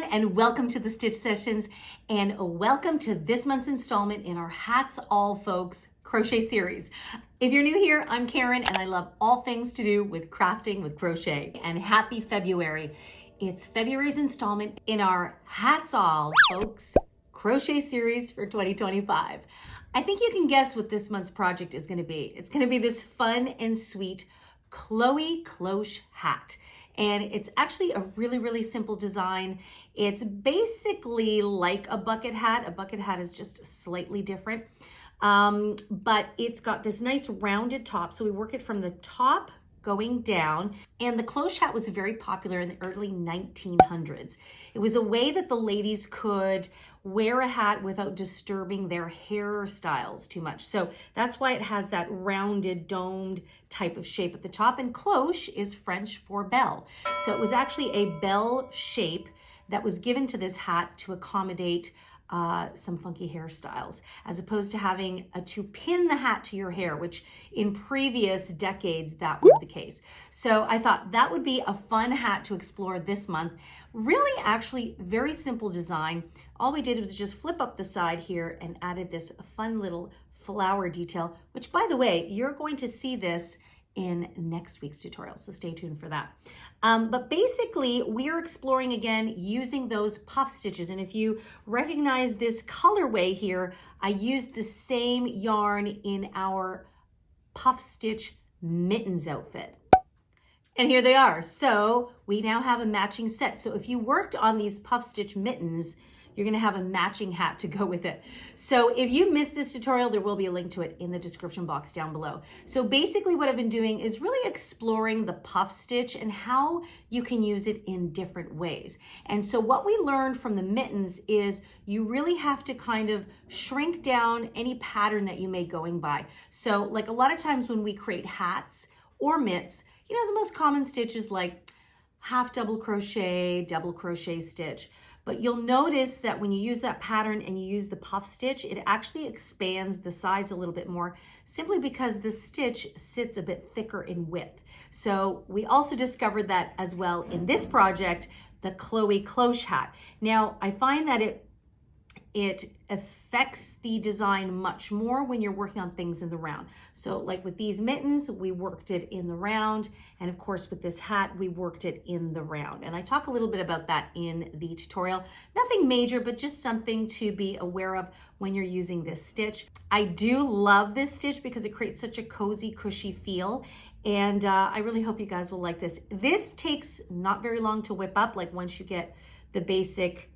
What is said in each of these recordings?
and welcome to the Stitch Sessions, and welcome to this month's installment in our Hats All Folks crochet series. If you're new here, I'm Karen and I love all things to do with crafting with crochet. And happy February. It's February's installment in our Hats All Folks crochet series for 2025. I think you can guess what this month's project is going to be. It's going to be this fun and sweet Cloche hat. And it's actually a really simple design. It's basically like a bucket hat. A bucket hat is just slightly different. But it's got this nice rounded top. So we work it from the top going down. And the Cloche hat was very popular in the early 1900s. It was a way that the ladies could wear a hat without disturbing their hairstyles too much. So that's why it has that rounded, domed type of shape at the top. And cloche is French for bell. So it was actually a bell shape that was given to this hat to accommodate some funky hairstyles, as opposed to having to pin the hat to your hair, which in previous decades, that was the case. So I thought that would be a fun hat to explore this month. Really, actually, very simple design. All we did was just flip up the side here and added this fun little flower detail, which, by the way, you're going to see this in next week's tutorial, so stay tuned for that. But basically, we are exploring again using those puff stitches. And if you recognize this colorway here, I used the same yarn in our puff stitch mittens outfit. And here they are. So we now have a matching set. So if you worked on these puff stitch mittens, you're gonna have a matching hat to go with it. So if you missed this tutorial, there will be a link to it in the description box down below. So basically what I've been doing is really exploring the puff stitch and how you can use it in different ways. And so what we learned from the mittens is you really have to kind of shrink down any pattern that you may going by. So like a lot of times when we create hats or mitts, you know, the most common stitch is like half double crochet stitch. But you'll notice that when you use that pattern and you use the puff stitch, it actually expands the size a little bit more, simply because the stitch sits a bit thicker in width. So we also discovered that as well in this project, the Cloche hat. Now, I find that it affects the design much more when you're working on things in the round. So like with these mittens, we worked it in the round. And of course, with this hat, we worked it in the round. And I talk a little bit about that in the tutorial. Nothing major, but just something to be aware of when you're using this stitch. I do love this stitch because it creates such a cozy, cushy feel. And I really hope you guys will like this. This takes not very long to whip up. Like once you get the basic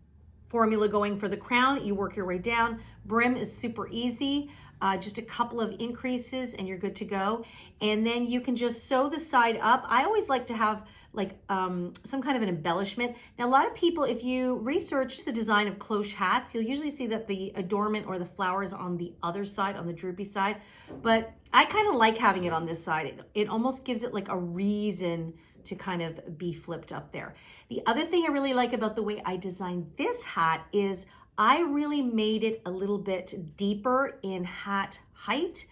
formula going for the crown, you work your way down. Brim is super easy, just a couple of increases and you're good to go. And then you can just sew the side up. I always like to have like some kind of an embellishment. Now, a lot of people, if you research the design of cloche hats, you'll usually see that the adornment or the flowers on the other side, on the droopy side, but I kind of like having it on this side. It almost gives it like a reason to kind of be flipped up there. The other thing I really like about the way I designed this hat is I really made it a little bit deeper in hat height.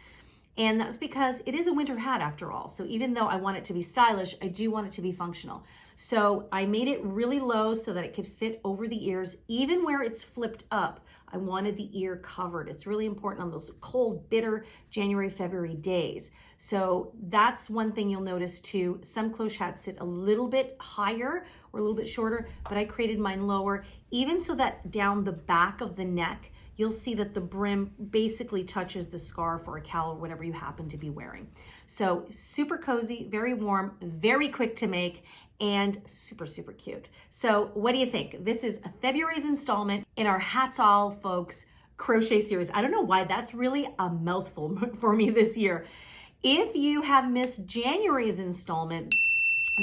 And that's because it is a winter hat after all. So even though I want it to be stylish, I do want it to be functional. So I made it really low so that it could fit over the ears. Even where it's flipped up, I wanted the ear covered. It's really important on those cold, bitter January, February days. So that's one thing you'll notice too. Some cloche hats sit a little bit higher or a little bit shorter, but I created mine lower, even so that down the back of the neck, you'll see that the brim basically touches the scarf or a cowl or whatever you happen to be wearing. So super cozy, very warm, very quick to make, and super cute. So what do you think? This is February's installment in our Hats All Folks crochet series. I don't know why that's really a mouthful for me this year. If you have missed January's installment,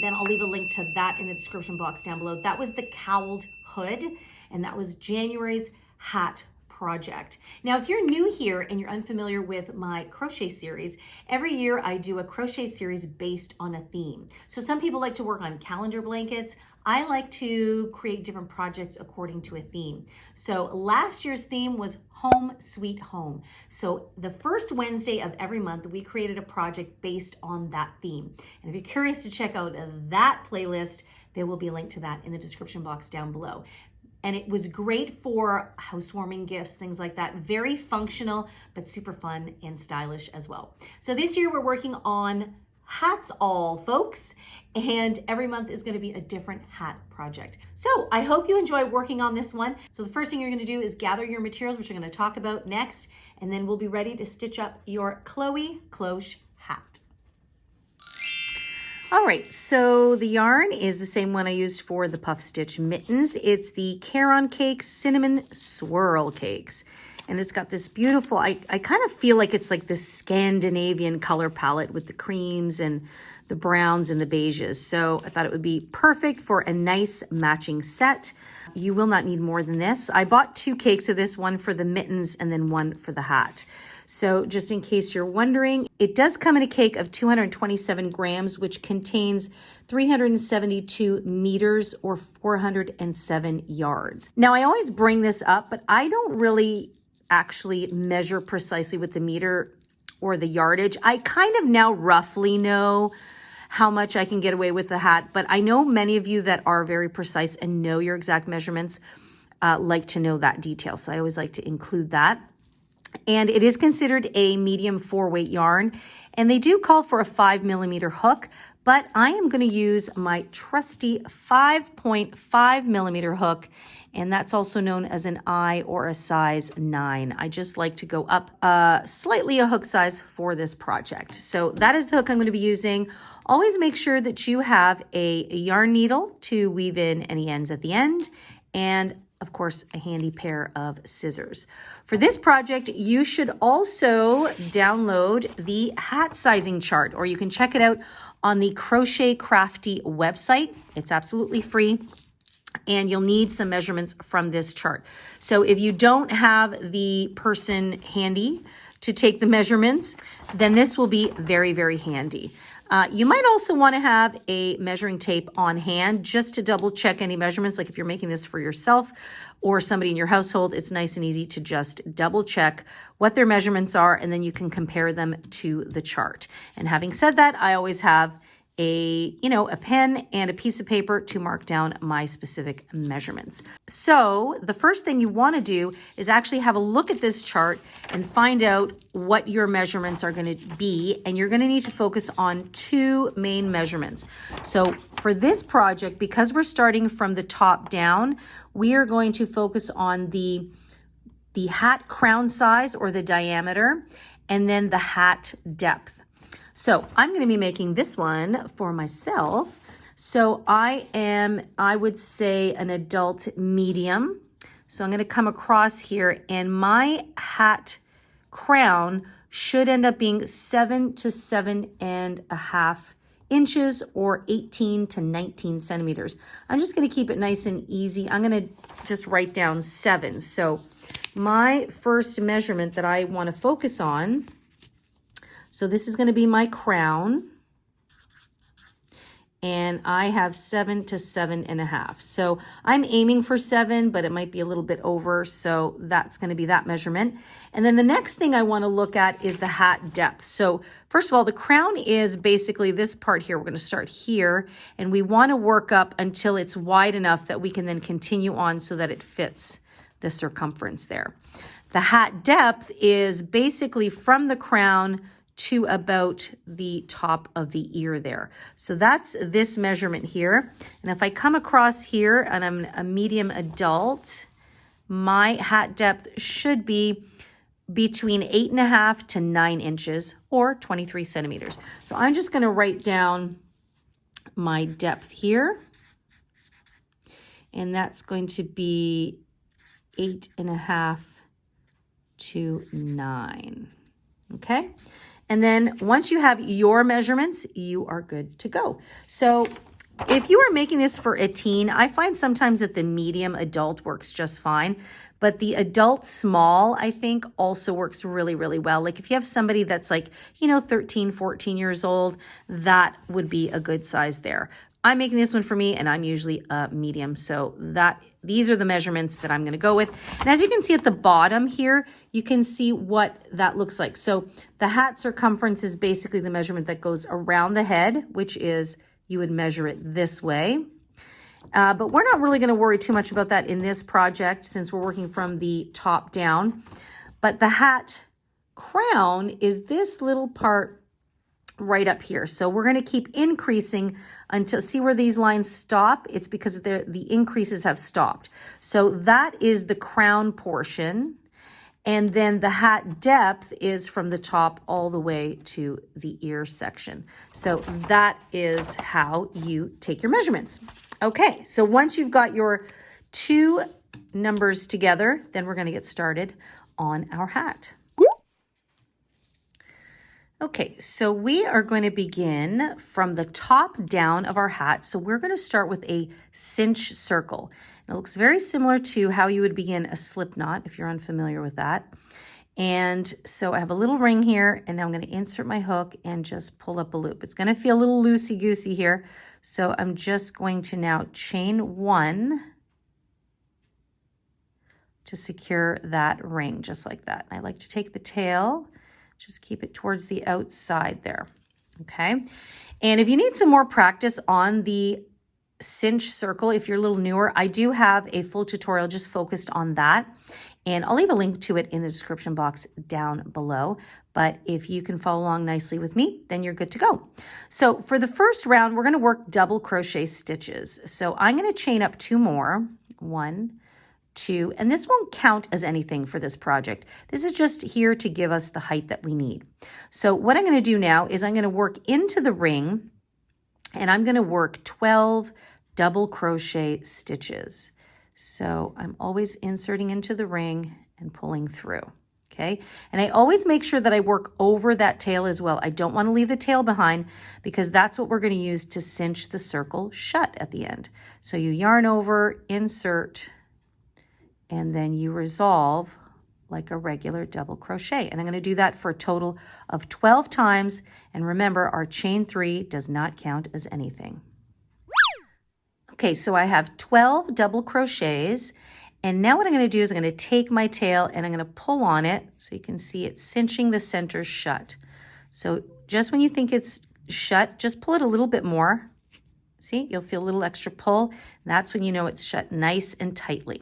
then I'll leave a link to that in the description box down below. That was the cowled hood, and that was January's hat project. Now, if you're new here and you're unfamiliar with my crochet series, every year I do a crochet series based on a theme. So some people like to work on calendar blankets. I like to create different projects according to a theme. So last year's theme was Home Sweet Home. So the first Wednesday of every month, we created a project based on that theme. And if you're curious to check out that playlist, there will be a link to that in the description box down below. And it was great for housewarming gifts, things like that. Very functional, but super fun and stylish as well. So this year we're working on hats all, folks. And every month is gonna be a different hat project. So I hope you enjoy working on this one. So the first thing you're gonna do is gather your materials, which we're gonna talk about next, and then we'll be ready to stitch up your Chloe Cloche hat. All right, so the yarn is the same one I used for the puff stitch mittens. It's the Caron Cake Cinnamon Swirl Cakes. And it's got this beautiful, I kind of feel like it's like this Scandinavian color palette with the creams and the browns and the beiges. So I thought it would be perfect for a nice matching set. You will not need more than this. I bought 2 cakes of this, one for the mittens and then one for the hat. So just in case you're wondering, it does come in a cake of 227 grams, which contains 372 meters or 407 yards. Now, I always bring this up, but I don't really actually measure precisely with the meter or the yardage. I kind of now roughly know how much I can get away with the hat, but I know many of you that are very precise and know your exact measurements like to know that detail. So I always like to include that. And it is considered a medium 4-weight yarn, and they do call for a 5mm hook, but I am going to use my trusty 5.5mm hook, and that's also known as an I or a size 9. I just like to go up slightly a hook size for this project. So that is the hook I'm going to be using. Always make sure that you have a yarn needle to weave in any ends at the end, and of course, a handy pair of scissors. For this project, you should also download the hat sizing chart, or you can check it out on the Crochet Crafty website. It's absolutely free, and you'll need some measurements from this chart. So if you don't have the person handy to take the measurements, then this will be very, very handy. You might also want to have a measuring tape on hand just to double check any measurements. Like if you're making this for yourself or somebody in your household, it's nice and easy to just double check what their measurements are, and then you can compare them to the chart. And having said that, I always have a pen and a piece of paper to mark down my specific measurements. So the first thing you want to do is actually have a look at this chart and find out what your measurements are going to be. And you're going to need to focus on 2 main measurements. So for this project, because we're starting from the top down, we are going to focus on the hat crown size or the diameter, and then the hat depth. So I'm going to be making this one for myself. So I would say an adult medium. So I'm going to come across here, and my hat crown should end up being 7 to 7.5 inches or 18 to 19 centimeters. I'm just going to keep it nice and easy. I'm going to just write down 7. So my first measurement that I want to focus on, so this is going to be my crown, and I have 7 to 7.5. So I'm aiming for 7, but it might be a little bit over. So that's going to be that measurement. And then the next thing I want to look at is the hat depth. So first of all, the crown is basically this part here. We're going to start here, and we want to work up until it's wide enough that we can then continue on so that it fits the circumference there. The hat depth is basically from the crown to about the top of the ear there. So that's this measurement here. And if I come across here and I'm a medium adult, my hat depth should be between 8.5 to 9 inches or 23 centimeters. So I'm just going to write down my depth here, and that's going to be 8.5 to 9. Okay. And then once you have your measurements, you are good to go. So if you are making this for a teen, I find sometimes that the medium adult works just fine, but the adult small, I think, also works really, really well. Like if you have somebody that's like, 13, 14 years old, that would be a good size there. I'm making this one for me, and I'm usually a medium. So these are the measurements that I'm going to go with. And as you can see at the bottom here, you can see what that looks like. So the hat circumference is basically the measurement that goes around the head, which is you would measure it this way. But we're not really going to worry too much about that in this project since we're working from the top down. But the hat crown is this little part right up here. So we're going to keep increasing until, see where these lines stop? It's because the increases have stopped. So that is the crown portion. And then the hat depth is from the top all the way to the ear section. So that is how you take your measurements. Okay, so once you've got your two numbers together, then we're going to get started on our hat. Okay, so we are going to begin from the top down of our hat. So we're going to start with a cinch circle. It looks very similar to how you would begin a slip knot if you're unfamiliar with that. And so I have a little ring here, and now I'm going to insert my hook and just pull up a loop. It's going to feel a little loosey-goosey here. So I'm just going to now chain one to secure that ring, just like that. I like to take the tail, just keep it towards the outside there, okay? And if you need some more practice on the cinch circle, if you're a little newer, I do have a full tutorial just focused on that. And I'll leave a link to it in the description box down below. But if you can follow along nicely with me, then you're good to go. So for the first round, we're going to work double crochet stitches. So I'm going to chain up two more, 1, 2, and this won't count as anything for this project. This is just here to give us the height that we need. So what I'm going to do now is I'm going to work into the ring, and I'm going to work 12 double crochet stitches. So I'm always inserting into the ring and pulling through, okay? And I always make sure that I work over that tail as well. I don't want to leave the tail behind because that's what we're going to use to cinch the circle shut at the end. So you yarn over, insert, and then you resolve like a regular double crochet. And I'm going to do that for a total of 12 times. And remember, our chain 3 does not count as anything. Okay, so I have 12 double crochets, and now what I'm going to do is I'm going to take my tail and I'm going to pull on it so you can see it cinching the center shut. So just when you think it's shut, just pull it a little bit more. See, you'll feel a little extra pull, and that's when you know it's shut nice and tightly.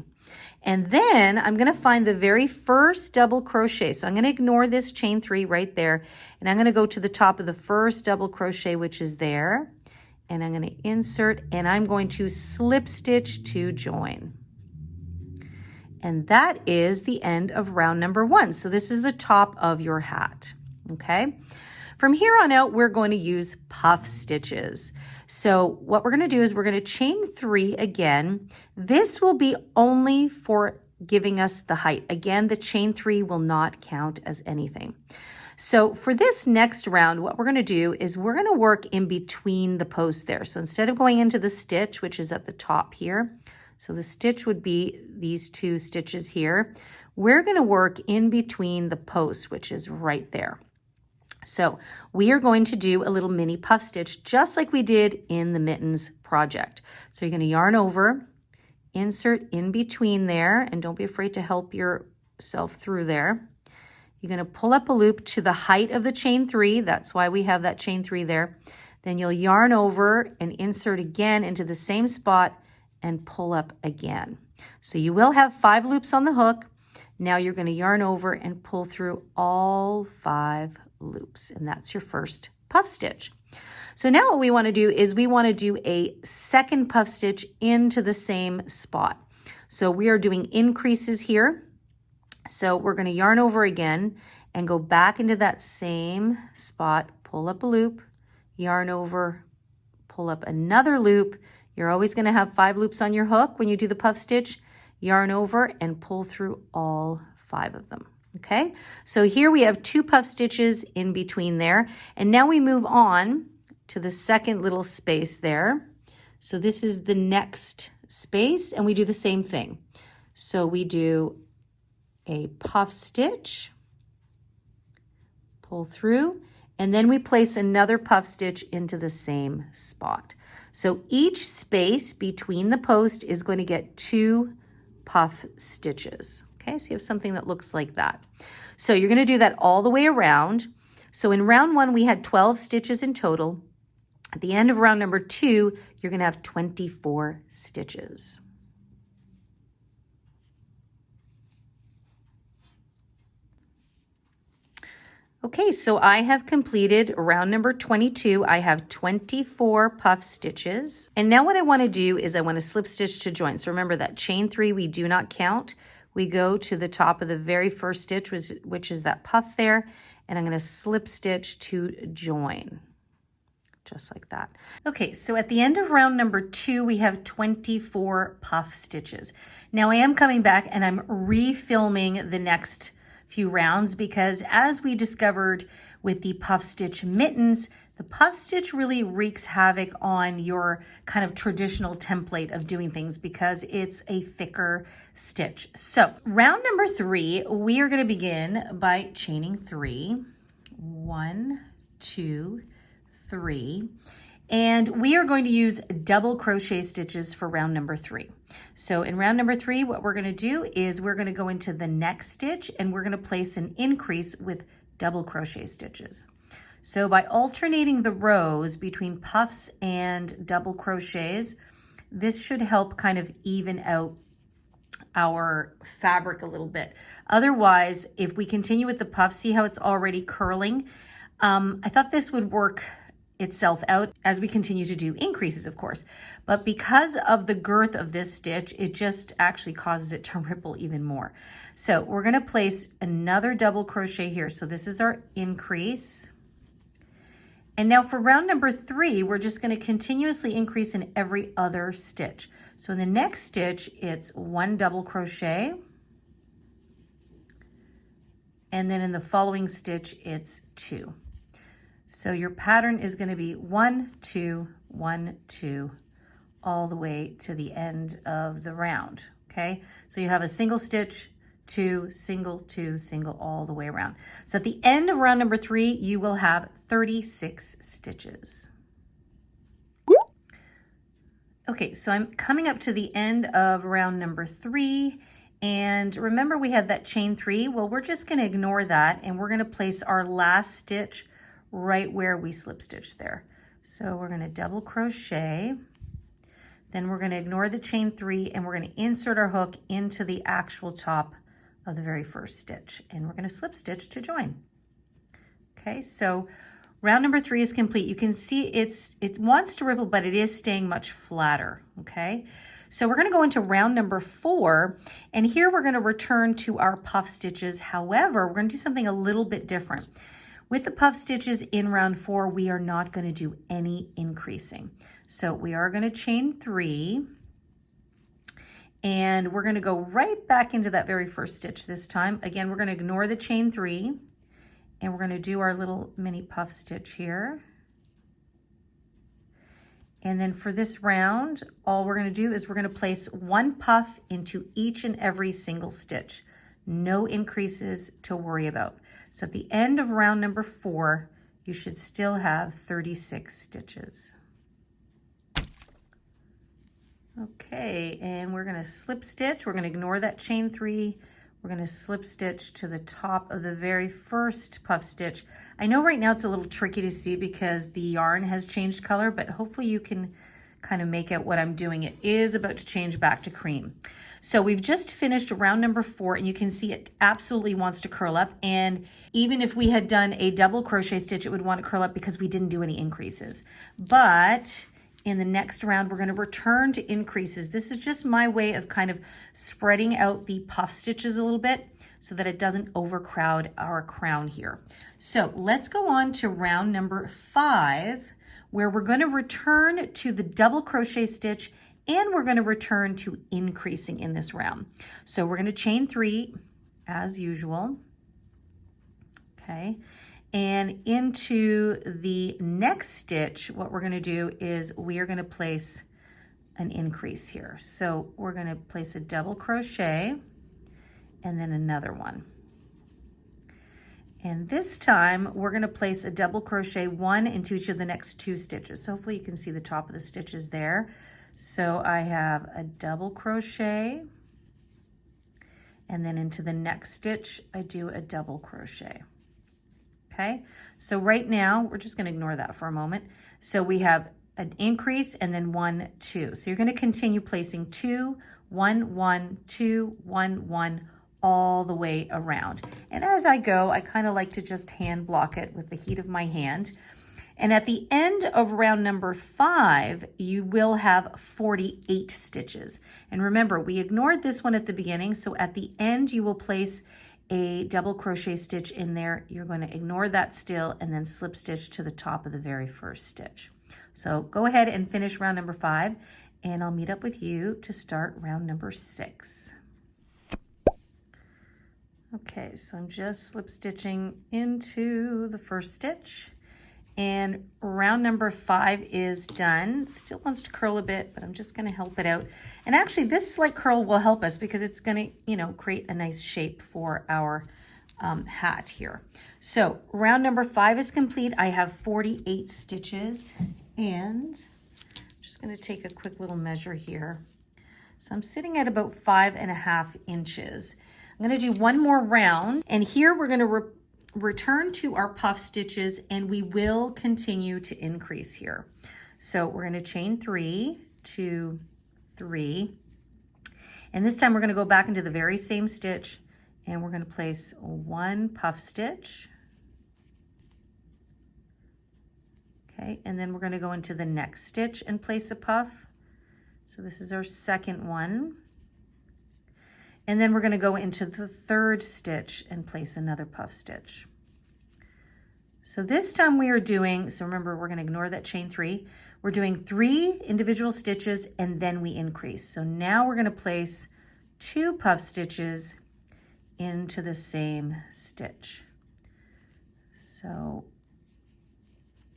And then I'm going to find the very first double crochet. So I'm going to ignore this chain 3 right there, and I'm going to go to the top of the first double crochet, which is there. And I'm going to insert, and I'm going to slip stitch to join. And that is the end of round number 1. So this is the top of your hat, okay? From here on out, we're going to use puff stitches. So what we're going to do is we're going to chain 3 again. This will be only for giving us the height. Again, the chain 3 will not count as anything. So for this next round, what we're going to do is we're going to work in between the posts there. So instead of going into the stitch, which is at the top here, so the stitch would be these 2 stitches here, we're going to work in between the posts, which is right there. So we are going to do a little mini puff stitch just like we did in the mittens project. So you're going to yarn over, insert in between there, and don't be afraid to help yourself through there. You're going to pull up a loop to the height of the chain 3. That's why we have that chain 3 there. Then you'll yarn over and insert again into the same spot and pull up again. So you will have 5 loops on the hook. Now you're going to yarn over and pull through all 5 loops, and that's your first puff stitch. So now what we want to do is we want to do a second puff stitch into the same spot. So we are doing increases here. So we're going to yarn over again and go back into that same spot, pull up a loop, yarn over, pull up another loop. You're always going to have 5 loops on your hook when you do the puff stitch, yarn over and pull through all 5 of them. Okay, so here we have 2 puff stitches in between there. And now we move on to the second little space there. So this is the next space, and we do the same thing. So we do a puff stitch, pull through, and then we place another puff stitch into the same spot. So each space between the post is going to get 2 puff stitches. Okay, so you have something that looks like that. So you're going to do that all the way around. So in round 1, we had 12 stitches in total. At the end of round number 2, you're going to have 24 stitches. Okay, so I have completed round number 22. I have 24 puff stitches. And now what I want to do is I want to slip stitch to join. So remember that chain 3 we do not count. We go to the top of the very first stitch, which is that puff there, and I'm going to slip stitch to join. Just like that. Okay, so at the end of round number 2, we have 24 puff stitches. Now I am coming back and I'm refilming the next few rounds because as we discovered with the puff stitch mittens, the puff stitch really wreaks havoc on your kind of traditional template of doing things because it's a thicker stitch. So round number 3, we are going to begin by chaining 3. 1, 2, 3. And we are going to use double crochet stitches for round number 3. So in round number 3, what we're going to do is we're going to go into the next stitch and we're going to place an increase with double crochet stitches. So by alternating the rows between puffs and double crochets, this should help kind of even out our fabric a little bit. Otherwise, if we continue with the puff, see how it's already curling? I thought this would work itself out as we continue to do increases, of course. But because of the girth of this stitch, it just actually causes it to ripple even more. So we're going to place another double crochet here. So this is our increase. And now for round number 3, we're just going to continuously increase in every other stitch. So in the next stitch, it's 1 double crochet. And then in the following stitch, it's 2. So your pattern is going to be 1, 2, 1, 2, all the way to the end of the round, okay? So you have a single stitch, 2, single, 2, single, all the way around. So at the end of round number 3, you will have 36 stitches. Okay, so I'm coming up to the end of round number 3, and remember we had that chain 3? Well, we're just going to ignore that, and we're going to place our last stitch right where we slip stitch there. So we're going to double crochet, then we're going to ignore the chain 3 and we're going to insert our hook into the actual top of the very first stitch and we're going to slip stitch to join. Okay, so round number 3 is complete. You can see it wants to ripple, but it is staying much flatter. Okay, so we're going to go into round number 4, and here we're going to return to our puff stitches. However, we're going to do something a little bit different. With the puff stitches in round 4, we are not going to do any increasing. So we are going to chain 3, and we're going to go right back into that very first stitch this time. Again, we're going to ignore the chain 3, and we're going to do our little mini puff stitch here. And then for this round, all we're going to do is we're going to place 1 puff into each and every single stitch. No increases to worry about. So at the end of round number 4, you should still have 36 stitches. Okay, and we're going to slip stitch. We're going to ignore that chain 3. We're going to slip stitch to the top of the very first puff stitch. I know right now it's a little tricky to see because the yarn has changed color, but hopefully you can kind of make out what I'm doing. It is about to change back to cream. So we've just finished round number 4, and you can see it absolutely wants to curl up. And even if we had done a double crochet stitch, it would want to curl up because we didn't do any increases. But in the next round, we're going to return to increases. This is just my way of kind of spreading out the puff stitches a little bit so that it doesn't overcrowd our crown here. So let's go on to round number 5, where we're going to return to the double crochet stitch and we're going to return to increasing in this round. So we're going to chain 3 as usual. Okay. And into the next stitch, what we're going to do is we are going to place an increase here. So we're going to place a double crochet and then another one. And this time we're going to place a double crochet 1 into each of the next 2 stitches. So hopefully you can see the top of the stitches there. So I have a double crochet, and then into the next stitch I do a double crochet. okay? So right now, we're just gonna ignore that for a moment. So we have an increase and then 1, 2. So you're gonna continue placing 2, 1, 1, 2, 1, 1, all the way around. And as I go, I kind of like to just hand block it with the heat of my hand. And at the end of round number 5, you will have 48 stitches. And remember, we ignored this one at the beginning, so at the end you will place a double crochet stitch in there. You're going to ignore that still and then slip stitch to the top of the very first stitch. So go ahead and finish round number 5, and I'll meet up with you to start round number 6. Okay, so I'm just slip stitching into the first stitch. And round number 5 is done. It still wants to curl a bit, but I'm just going to help it out. And actually this slight curl will help us because it's going to, create a nice shape for our hat here. So round number 5 is complete. I have 48 stitches, and I'm just going to take a quick little measure here. So I'm sitting at about 5.5 inches. I'm going to do one more round, and here we're going to return to our puff stitches, and we will continue to increase here. So we're going to chain 3, 2, 3, and this time we're going to go back into the very same stitch, and we're going to place 1 puff stitch. Okay, and then we're going to go into the next stitch and place a puff. So this is our second one. And then we're going to go into the third stitch and place another puff stitch. So this time we are doing, so remember, we're going to ignore that chain 3. We're doing 3 individual stitches and then we increase. So now we're going to place 2 puff stitches into the same stitch. So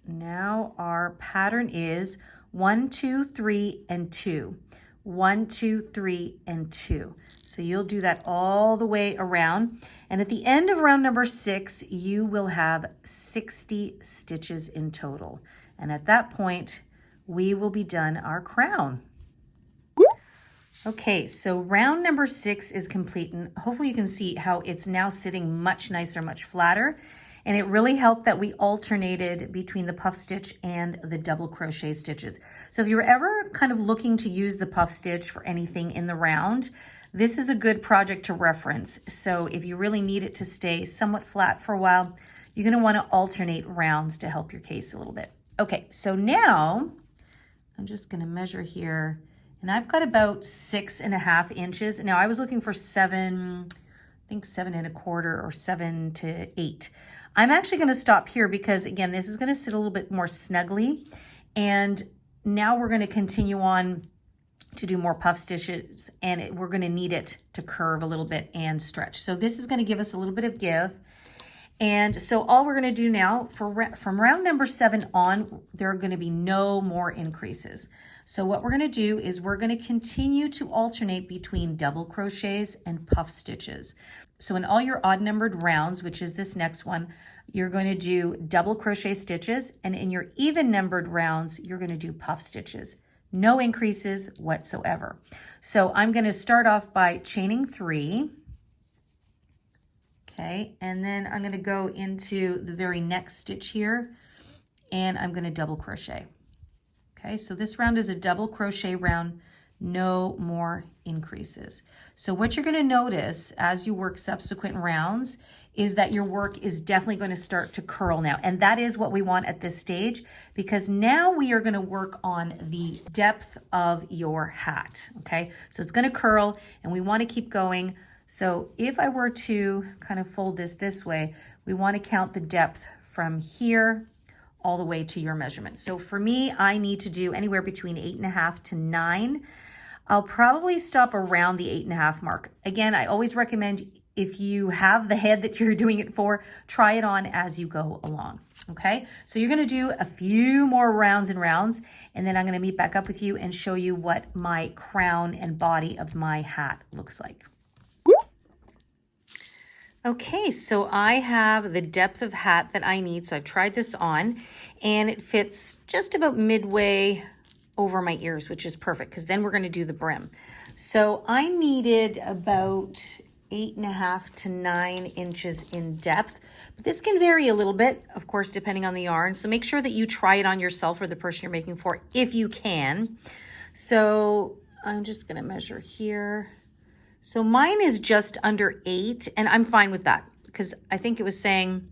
now our pattern is 1, 2, 3, and 2. 1, 2, 3, and 2. So you'll do that all the way around. And at the end of round number 6, you will have 60 stitches in total. And at that point, we will be done our crown. Okay, so round number 6 is complete. And hopefully you can see how it's now sitting much nicer, much flatter. And it really helped that we alternated between the puff stitch and the double crochet stitches. So if you're ever kind of looking to use the puff stitch for anything in the round, this is a good project to reference. So if you really need it to stay somewhat flat for a while, you're going to want to alternate rounds to help your case a little bit. Okay, so now I'm just going to measure here, and I've got about 6.5 inches. Now I was looking for 7, I think 7.25 or 7 to 8. I'm actually going to stop here because, again, this is going to sit a little bit more snugly. And now we're going to continue on to do more puff stitches, and we're going to need it to curve a little bit and stretch. So this is going to give us a little bit of give. And so all we're going to do now, from round number 7 on, there are going to be no more increases. So what we're going to do is we're going to continue to alternate between double crochets and puff stitches. So in all your odd numbered rounds, which is this next one, you're going to do double crochet stitches, and in your even numbered rounds, you're going to do puff stitches. No increases whatsoever. So I'm going to start off by chaining 3. Okay, and then I'm going to go into the very next stitch here, and I'm going to double crochet. Okay, so this round is a double crochet round, no more increases. So what you're going to notice as you work subsequent rounds is that your work is definitely going to start to curl now. And that is what we want at this stage, because now we are going to work on the depth of your hat. Okay, so it's going to curl and we want to keep going. So if I were to kind of fold this way, we want to count the depth from here all the way to your measurement. So for me, I need to do anywhere between 8.5 to 9. I'll probably stop around the 8.5 mark. Again, I always recommend, if you have the head that you're doing it for, try it on as you go along. Okay, so you're going to do a few more rounds and rounds, and then I'm going to meet back up with you and show you what my crown and body of my hat looks like. Okay, so I have the depth of hat that I need. So I've tried this on, and it fits just about midway over my ears, which is perfect, because then we're going to do the brim. So I needed about 8.5 to 9 inches in depth. But this can vary a little bit, of course, depending on the yarn. So make sure that you try it on yourself or the person you're making for if you can. So I'm just going to measure here. So mine is just under 8, and I'm fine with that because I think it was saying,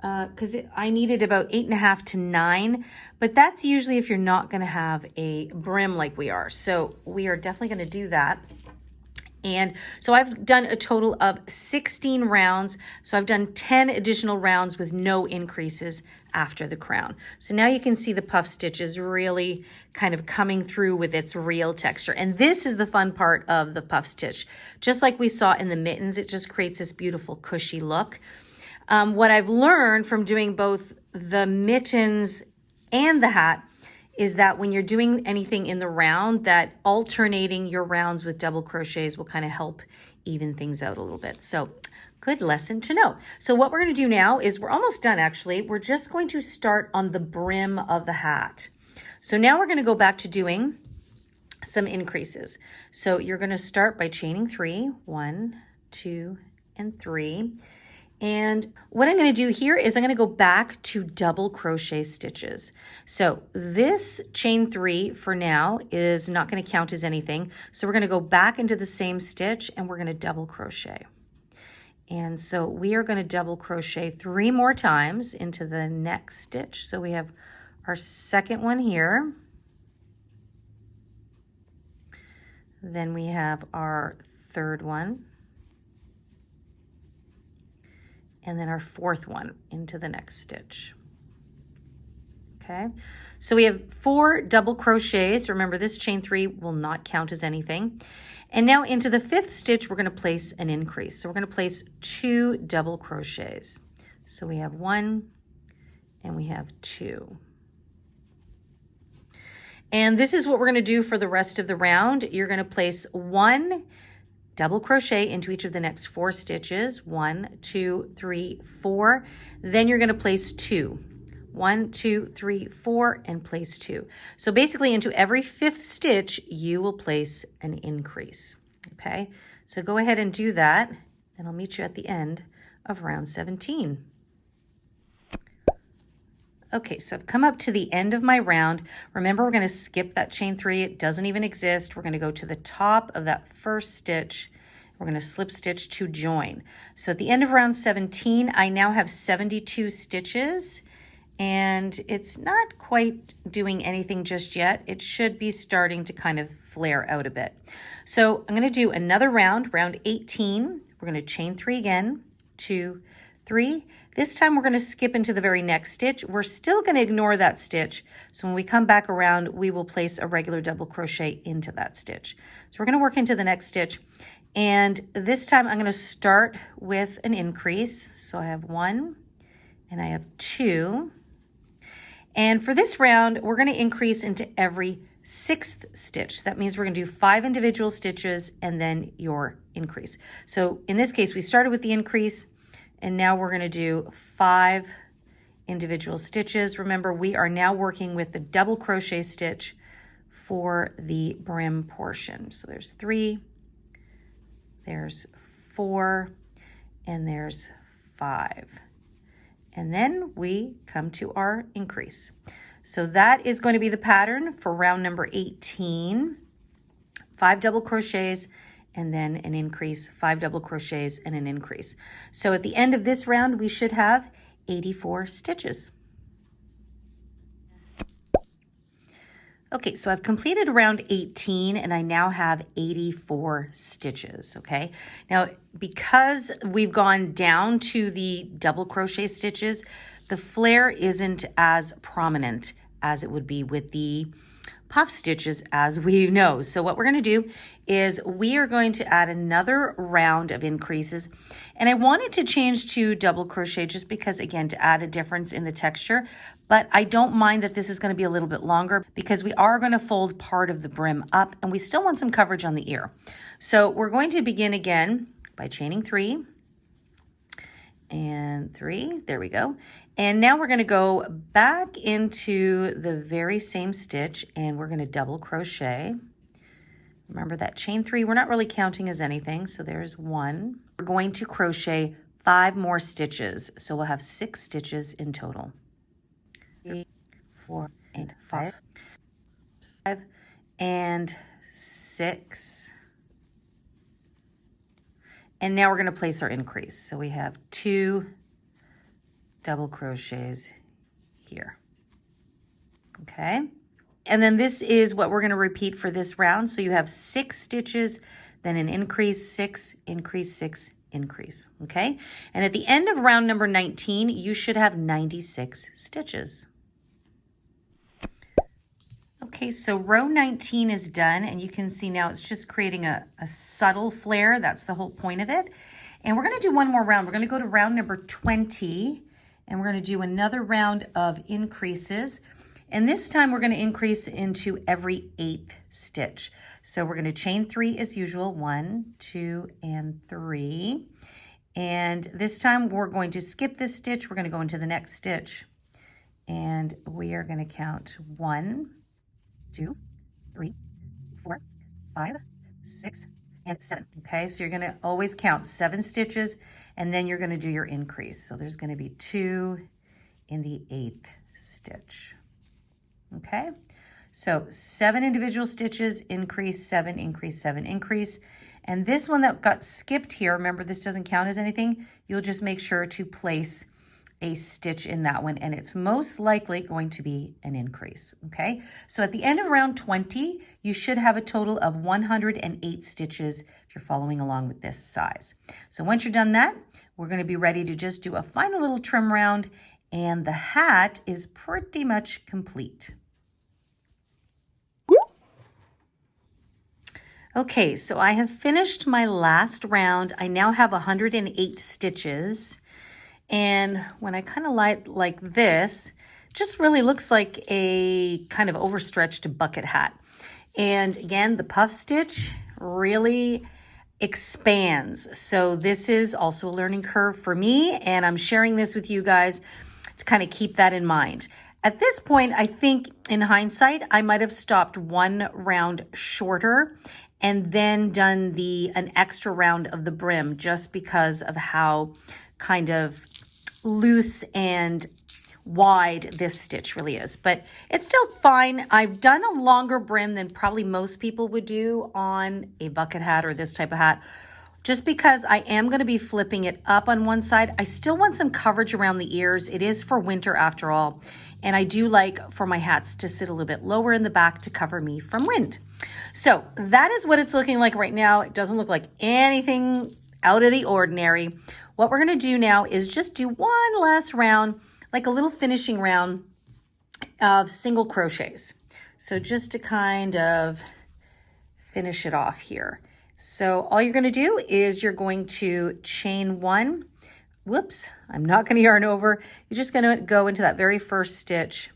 because I needed about 8.5 to 9, but that's usually if you're not going to have a brim like we are. So we are definitely going to do that. And so I've done a total of 16 rounds. So I've done 10 additional rounds with no increases after the crown. So now you can see the puff stitches really kind of coming through with its real texture. And this is the fun part of the puff stitch. Just like we saw in the mittens, it just creates this beautiful cushy look. What I've learned from doing both the mittens and the hat is that when you're doing anything in the round, that alternating your rounds with double crochets will kind of help even things out a little bit. So good lesson to know. So what we're going to do now is we're almost done actually. We're just going to start on the brim of the hat. So now we're going to go back to doing some increases. So you're going to start by chaining 3, 1, 2, and 3. And what I'm going to do here is I'm going to go back to double crochet stitches. So this chain 3 for now is not going to count as anything. So we're going to go back into the same stitch and we're going to double crochet. And so we are going to double crochet 3 more times into the next stitch. So we have our second one here. Then we have our third one. And then our fourth one into the next stitch. Okay, so we have 4 double crochets. Remember, this chain 3 will not count as anything. And now into the 5th stitch, we're going to place an increase. So we're going to place 2 double crochets. So we have 1 and we have 2. And this is what we're going to do for the rest of the round. You're going to place 1 double crochet into each of the next 4 stitches. 1, 2, 3, 4. Then you're going to place 2. 1, 2, 3, 4, and place 2. So basically into every 5th stitch, you will place an increase. Okay, so go ahead and do that, and I'll meet you at the end of round 17. Okay, so I've come up to the end of my round. Remember, we're going to skip that chain 3. It doesn't even exist. We're going to go to the top of that first stitch. We're going to slip stitch to join. So at the end of round 17, I now have 72 stitches, and it's not quite doing anything just yet. It should be starting to kind of flare out a bit. So I'm going to do another round, round 18. We're going to chain 3 again, 2, 3. This time we're going to skip into the very next stitch. We're still going to ignore that stitch. So when we come back around, we will place a regular double crochet into that stitch. So we're going to work into the next stitch. And this time I'm going to start with an increase. So I have 1 and I have 2. And for this round, we're going to increase into every 6th stitch. That means we're going to do 5 individual stitches and then your increase. So in this case, we started with the increase, and now we're going to do 5 individual stitches. Remember, we are now working with the double crochet stitch for the brim portion. So there's 3, there's 4, and there's 5. And then we come to our increase. So that is going to be the pattern for round number 18. 5 double crochets, and then an increase, 5 double crochets and an increase. So at the end of this round, we should have 84 stitches. Okay, so I've completed round 18 and I now have 84 stitches, okay? Now, because we've gone down to the double crochet stitches, the flare isn't as prominent as it would be with the puff stitches, as we know. So what we're going to do is we are going to add another round of increases, and I wanted to change to double crochet just because, again, to add a difference in the texture, but I don't mind that this is going to be a little bit longer because we are going to fold part of the brim up and we still want some coverage on the ear. So we're going to begin again by chaining 3 and 3, there we go. And now we're going to go back into the very same stitch and we're going to double crochet Remember that chain 3, we're not really counting as anything. So there's 1. We're going to crochet 5 more stitches. So we'll have 6 stitches in total. 3, 4, 8, 5, and 6. And now we're going to place our increase. So we have 2 double crochets here. Okay. And then this is what we're going to repeat for this round. So you have 6 stitches, then an increase, 6, increase, 6, increase. Okay. And at the end of round number 19, you should have 96 stitches. Okay, so row 19 is done, and you can see now it's just creating a subtle flare. That's the whole point of it. And we're going to do one more round. We're going to go to round number 20, and we're going to do another round of increases. And this time we're going to increase into every 8th stitch. So we're going to chain 3 as usual, 1, 2, and 3. And this time we're going to skip this stitch. We're going to go into the next stitch, and we are going to count 1, 2, 3, 4, 5, 6, and 7. Okay, so you're going to always count 7 stitches, and then you're going to do your increase. So there's going to be 2 in the 8th stitch. Okay, so 7 individual stitches, increase, 7, increase, 7, increase. And this one that got skipped here, remember this doesn't count as anything, you'll just make sure to place a stitch in that one, and it's most likely going to be an increase. Okay, so at the end of round 20, you should have a total of 108 stitches if you're following along with this size. So once you're done that, we're going to be ready to just do a final little trim round, and the hat is pretty much complete. Okay, so I have finished my last round. I now have 108 stitches. And when I kind of like this, just really looks like a kind of overstretched bucket hat. And again, the puff stitch really expands. So this is also a learning curve for me, and I'm sharing this with you guys to kind of keep that in mind. At this point, I think in hindsight, I might have stopped one round shorter and then done an extra round of the brim, just because of how kind of loose and wide this stitch really is. But it's still fine. I've done a longer brim than probably most people would do on a bucket hat or this type of hat, just because I am going to be flipping it up on one side. I still want some coverage around the ears. It is for winter after all. And I do like for my hats to sit a little bit lower in the back to cover me from wind. So that is what it's looking like right now. It doesn't look like anything out of the ordinary. What we're going to do now is just do one last round, like a little finishing round of single crochets. So just to kind of finish it off here. So all you're going to do is you're going to chain 1. Whoops, I'm not going to yarn over. You're just going to go into that very first stitch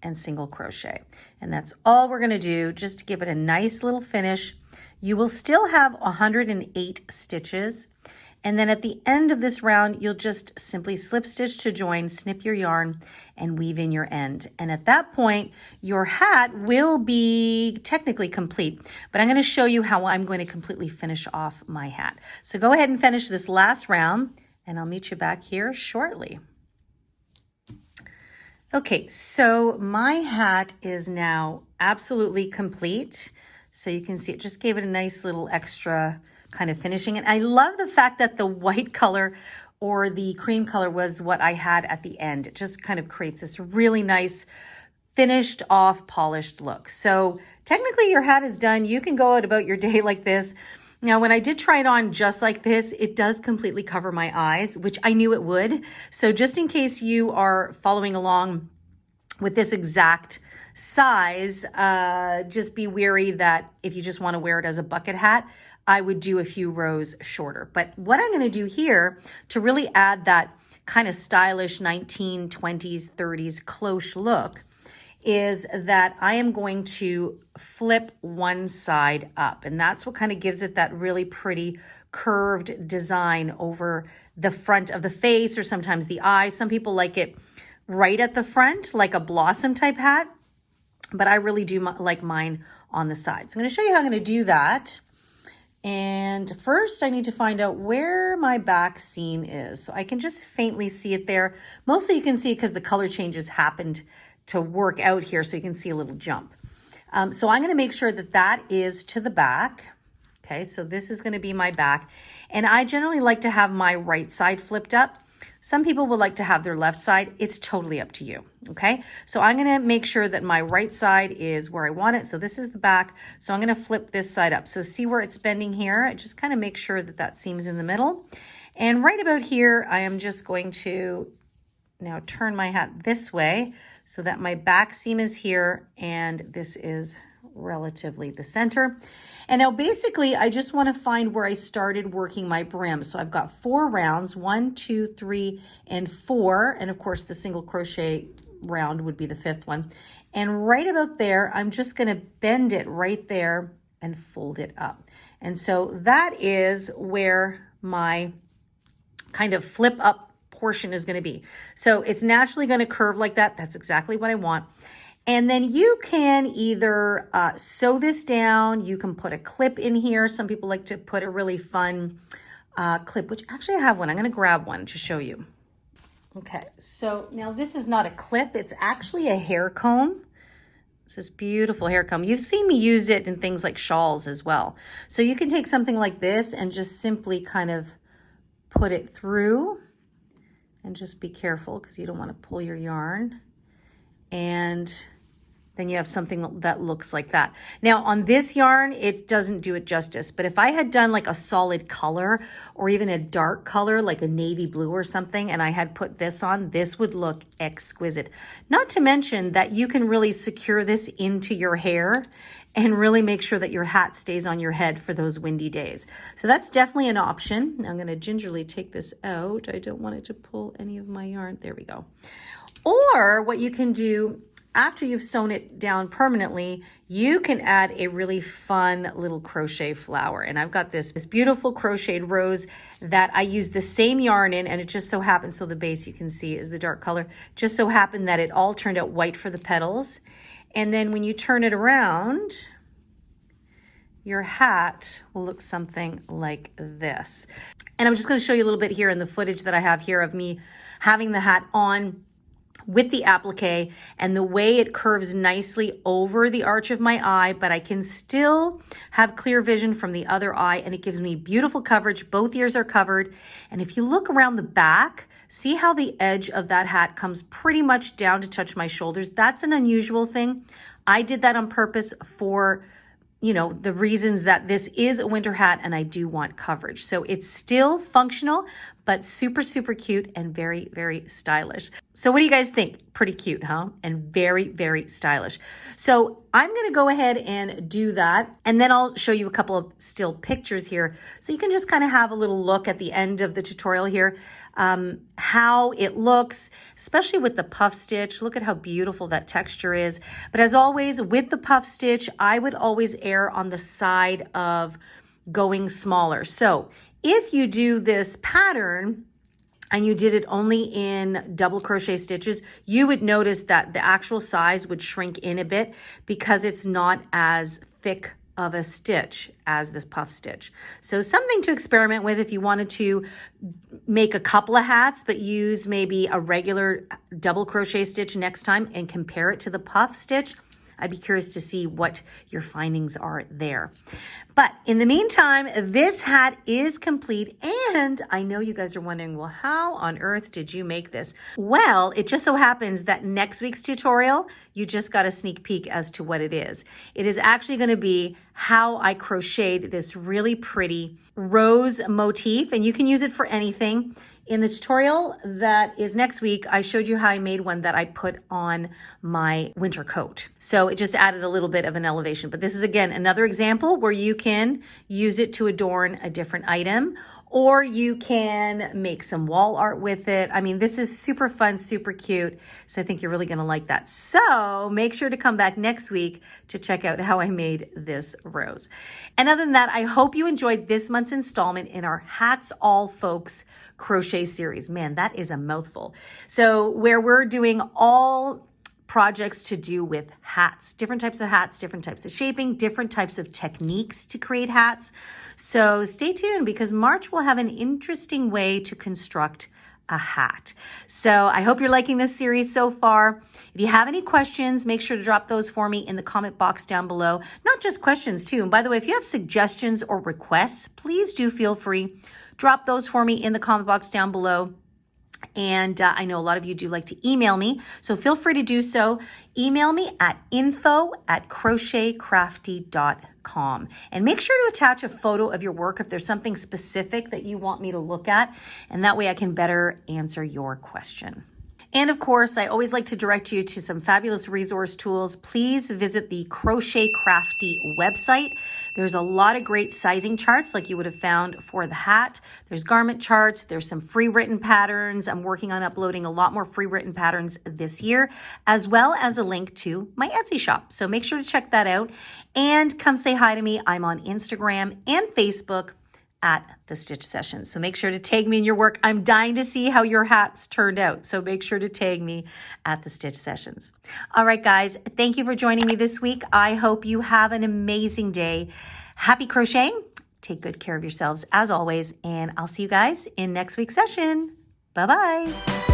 and single crochet. And that's all we're going to do, just to give it a nice little finish. You will still have 108 stitches. And then at the end of this round, you'll just simply slip stitch to join, snip your yarn, and weave in your end. And at that point, your hat will be technically complete, but I'm going to show you how I'm going to completely finish off my hat. So go ahead and finish this last round, and I'll meet you back here shortly. Okay, so my hat is now absolutely complete. So you can see it just gave it a nice little extra kind of finishing. And I love the fact that the white color or the cream color was what I had at the end. It just kind of creates this really nice finished off polished look. So technically your hat is done. You can go out about your day like this. Now, when I did try it on just like this, it does completely cover my eyes, which I knew it would. So just in case you are following along with this exact size, just be wary that if you just want to wear it as a bucket hat, I would do a few rows shorter. But what I'm going to do here to really add that kind of stylish 1920s, 30s cloche look is that I am going to flip one side up. And that's what kind of gives it that really pretty curved design over the front of the face or sometimes the eye. Some people like it right at the front, like a blossom type hat. but I really do like mine on the side. So I'm going to show you how I'm going to do that. And first I need to find out where my back seam is. So I can just faintly see it there. Mostly you can see it because the color changes happened to work out here, so you can see a little jump. So I'm going to make sure that that is to the back. Okay, so this is going to be my back. And I generally like to have my right side flipped up. Some people would like to have their left side. It's totally up to you, okay? So I'm gonna make sure that my right side is where I want it. So this is the back. So I'm gonna flip this side up. So see where it's bending here? I just kind of make sure that that seam's in the middle. And right about here, I am just going to now turn my hat this way so that my back seam is here and this is relatively the center. And now basically I just want to find where I started working my brim. So I've got 4 rounds, 1, 2, 3, and 4. And of course the single crochet round would be the 5th one. And right about there, I'm just going to bend it right there and fold it up. And so that is where my kind of flip up portion is going to be. So it's naturally going to curve like that. That's exactly what I want. And then you can either sew this down, you can put a clip in here. Some people like to put a really fun clip, which actually I have one. I'm gonna grab one to show you. Okay, so now this is not a clip, it's actually a hair comb. This is beautiful hair comb. You've seen me use it in things like shawls as well. So you can take something like this and just simply kind of put it through and just be careful because you don't want to pull your yarn. And then you have something that looks like that. Now on this yarn, it doesn't do it justice, but if I had done like a solid color or even a dark color, like a navy blue or something, and I had put this on, this would look exquisite. Not to mention that you can really secure this into your hair and really make sure that your hat stays on your head for those windy days. So that's definitely an option. I'm gonna gingerly take this out. I don't want it to pull any of my yarn. There we go. Or what you can do after you've sewn it down permanently, you can add a really fun little crochet flower. And I've got this beautiful crocheted rose that I use the same yarn in, and it just so happens, so the base you can see is the dark color, just so happened that it all turned out white for the petals. And then when you turn it around, your hat will look something like this. And I'm just going to show you a little bit here in the footage that I have here of me having the hat on with the applique and the way it curves nicely over the arch of my eye, but I can still have clear vision from the other eye, and it gives me beautiful coverage. Both ears are covered. And if you look around the back, see how the edge of that hat comes pretty much down to touch my shoulders. That's an unusual thing. I did that on purpose for, you know, the reasons that this is a winter hat and I do want coverage. So it's still functional, but super, super cute and very, very stylish. So what do you guys think? Pretty cute, huh? And very, very stylish. So I'm gonna go ahead and do that. And then I'll show you a couple of still pictures here. So you can just kind of have a little look at the end of the tutorial here, how it looks, especially with the puff stitch. Look at how beautiful that texture is. But as always, with the puff stitch, I would always err on the side of going smaller. So if you do this pattern and you did it only in double crochet stitches, you would notice that the actual size would shrink in a bit because it's not as thick of a stitch as this puff stitch. So something to experiment with if you wanted to make a couple of hats, but use maybe a regular double crochet stitch next time and compare it to the puff stitch. I'd be curious to see what your findings are there. But in the meantime, this hat is complete, and I know you guys are wondering, well, how on earth did you make this? Well, it just so happens that next week's tutorial, you just got a sneak peek as to what it is. It is actually going to be how I crocheted this really pretty rose motif, and you can use it for anything. In the tutorial that is next week, I showed you how I made one that I put on my winter coat. So it just added a little bit of an elevation. But this is, again, another example where you can use it to adorn a different item, or you can make some wall art with it. I mean, this is super fun, super cute. So I think you're really gonna like that. So make sure to come back next week to check out how I made this rose. And other than that, I hope you enjoyed this month's installment in our Hats All Folks crochet series. Man, that is a mouthful. So where we're doing all projects to do with hats, different types of shaping, different types of techniques to create hats. So stay tuned because March will have an interesting way to construct a hat. So I hope you're liking this series so far. If you have any questions, make sure to drop those for me in the comment box down below. Not just questions too. And by the way, if you have suggestions or requests, please do feel free. Drop those for me in the comment box down below. And I know a lot of you do like to email me, so feel free to do so. Email me at info@crochetcrafty.com. And make sure to attach a photo of your work if there's something specific that you want me to look at, and that way I can better answer your question. And of course, I always like to direct you to some fabulous resource tools. Please visit the Crochet Crafty website. There's a lot of great sizing charts like you would have found for the hat. There's garment charts. There's some free written patterns. I'm working on uploading a lot more free written patterns this year, as well as a link to my Etsy shop. So make sure to check that out and come say hi to me. I'm on Instagram and Facebook at The Stitch Sessions. So make sure to tag me in your work. I'm dying to see how your hats turned out. So make sure to tag me at The Stitch Sessions. All right, guys, thank you for joining me this week. I hope you have an amazing day. Happy crocheting. Take good care of yourselves as always. And I'll see you guys in next week's session. Bye-bye.